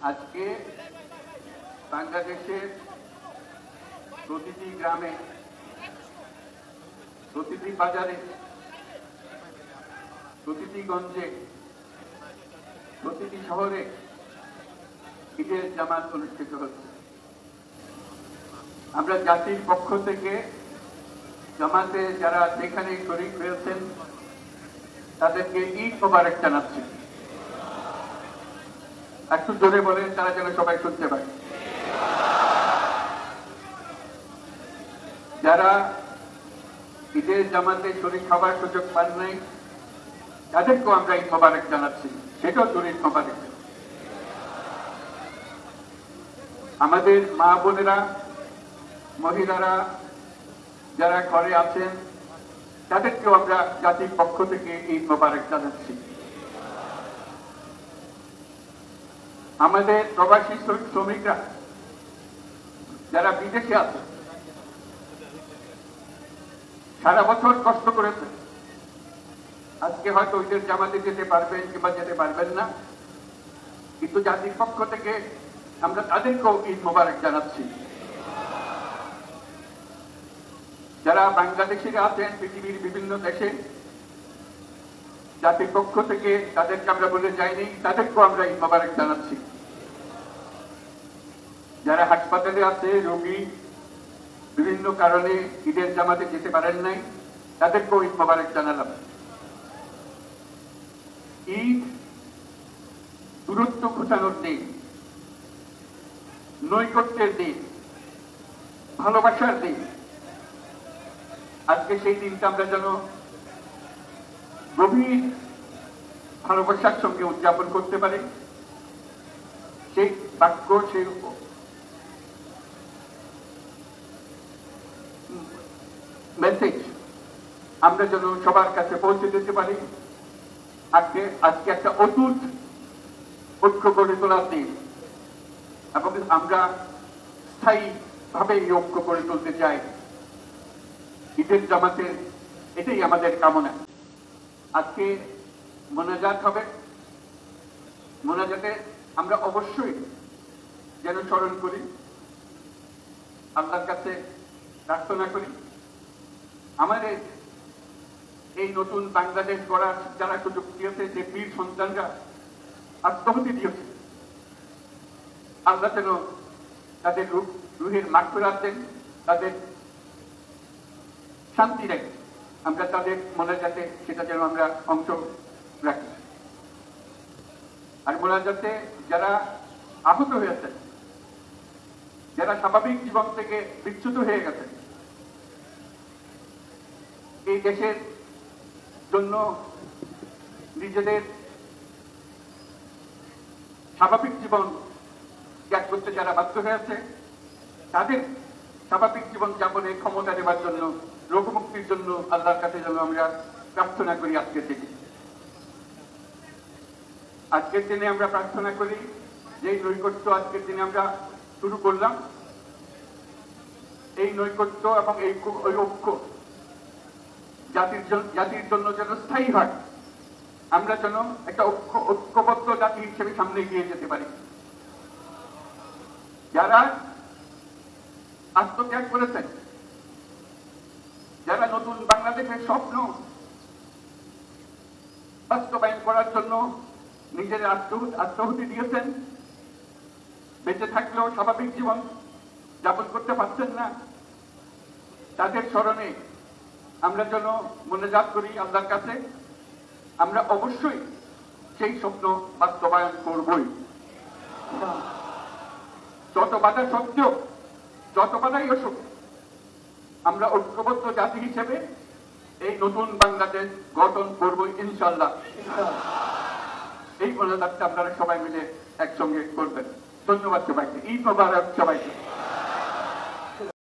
আজকে বাংলাদেশের প্রতিটি গ্রামে, প্রতিটি বাজারে, প্রতিটি গঞ্জে, প্রতিটি শহরে ঈদের জামাত অনুষ্ঠিত হচ্ছে। আমরা জাতির পক্ষ থেকে জামাতে যারা যেখানে শরীক হয়েছেন তাদেরকে ঈদ মোবারক জানাচ্ছি। একটু জোরে বলেন, তারা যেন সবাই শুনতে পায়। যারা ঈদের জামাতে শরীক হওয়ার সুযোগ পান নাই তাদেরকেও আমরা ঈদ মোবারক জানাচ্ছি, সেটাও ঈদ মোবারক। আমাদের মা বোনেরা, মহিলারা যারা ঘরে আছেন তাদেরকেও আমরা জাতির পক্ষ থেকে ঈদ মোবারক জানাচ্ছি। আমাদের প্রবাসী শ্রমিকরা যারা বিদেশে আছে, সারা বছর কষ্ট করেছে, আজকে হয়তো ঈদের জামাতে যেতে পারবেন কিংবা যেতে পারবেন না, কিন্তু জাতির পক্ষ থেকে আমরা তাদেরকেও ঈদ মোবারক জানাচ্ছি। যারা বাংলাদেশিরা আছেন পৃথিবীর বিভিন্ন দেশে, জাতির পক্ষ থেকে তাদেরকে আমরা বলে যাইনি, তাদেরকেও আমরা ঈদ মোবারক জানাচ্ছি। যারা হাসপাতালে আছে, রোগী বিভিন্ন কারণে ঈদের জামাতে যেতে পারেন নাই, তাদেরকেও ঈদ মোবারক জানালাম। ঈদ দূরত্ব ঘোচানোর দিন, নৈকট্যের দিন, ভালোবাসার দিন। আজকে সেই দিনটা আমরা যেন গভীর ভালোবাসার সঙ্গে উদযাপন করতে পারি, সেই বাক্য, সেই মেসেজ আমরা যেন সবার কাছে পৌঁছে দিতে পারি। আজকে একটা অটুট ঐক্য গড়ে তোলার দিন, এবং আমরা স্থায়ী ভাবে এই ঐক্য গড়ে তুলতে চাই। ঈদের জামাতে এটাই আমাদের কামনা। আজকে মোনাজাত হবে, মোনাজাতে আমরা অবশ্যই যেন স্মরণ করি, আল্লাহর কাছে প্রার্থনা করি আমাদের এই নতুন বাংলাদেশ গড়ার যারা সুযোগ দিয়েছে, যে বীর সন্তানরা আত্মাহুতি দিয়েছে, আল্লাহ যেন তাদের রুহের মাগফিরাত দেন, তাদের শান্তি রাখি। আমরা তাদের মোনাজাতে সেটা যেন আমরা অংশ রাখি। আর মোনাজাতে যারা আহত হয়েছেন, যারা স্বাভাবিক জীবন থেকে বিচ্যুত হয়ে গেছে, এই দেশের জন্য নিজেদের স্বাভাবিক জীবন ত্যাগ করতে যারা বাধ্য হয়েছে, তাদের স্বাভাবিক জীবন যাপনের ক্ষমতা দেওয়ার জন্য, রোগমুক্তির জন্য আল্লাহর কাছে যেন আমরা প্রার্থনা করি। আজকের দিনে আমরা প্রার্থনা করি, যে নৈকট্য আজকের দিনে আমরা শুরু করলাম, এই নৈকট্য এবং এই ঐক্য জাতির জন্য যেন স্থায়ী হয়, আমরা যেন একটা ঐক্যবদ্ধ জাতি হিসেবে সামনে এগিয়ে যেতে পারি। যারা আত্মত্যাগ করেছেন, যারা নতুন বাংলাদেশের স্বপ্ন বাস্তবায়ন করার জন্য নিজের আত্মাহুতি দিয়েছেন, বেঁচে থাকলেও স্বাভাবিক জীবন যাপন করতে পারছেন না, তাদের স্মরণে আমরা যেন মোনাজাত করি আল্লাহর কাছে। আমরা অবশ্যই সেই স্বপ্ন বাস্তবায়ন করবই, যত বাধা সত্ত্বেও, যত বাধাই আসুক, আমরা ঐক্যবদ্ধ জাতি হিসেবে এই নতুন বাংলাদেশ গঠন করবই ইনশাআল্লাহ। এই মোনাজাতটা আপনারা সবাই মিলে একসঙ্গে করবেন। ধন্যবাদ সবাইকে। ঈদ মোবারক সবাইকে।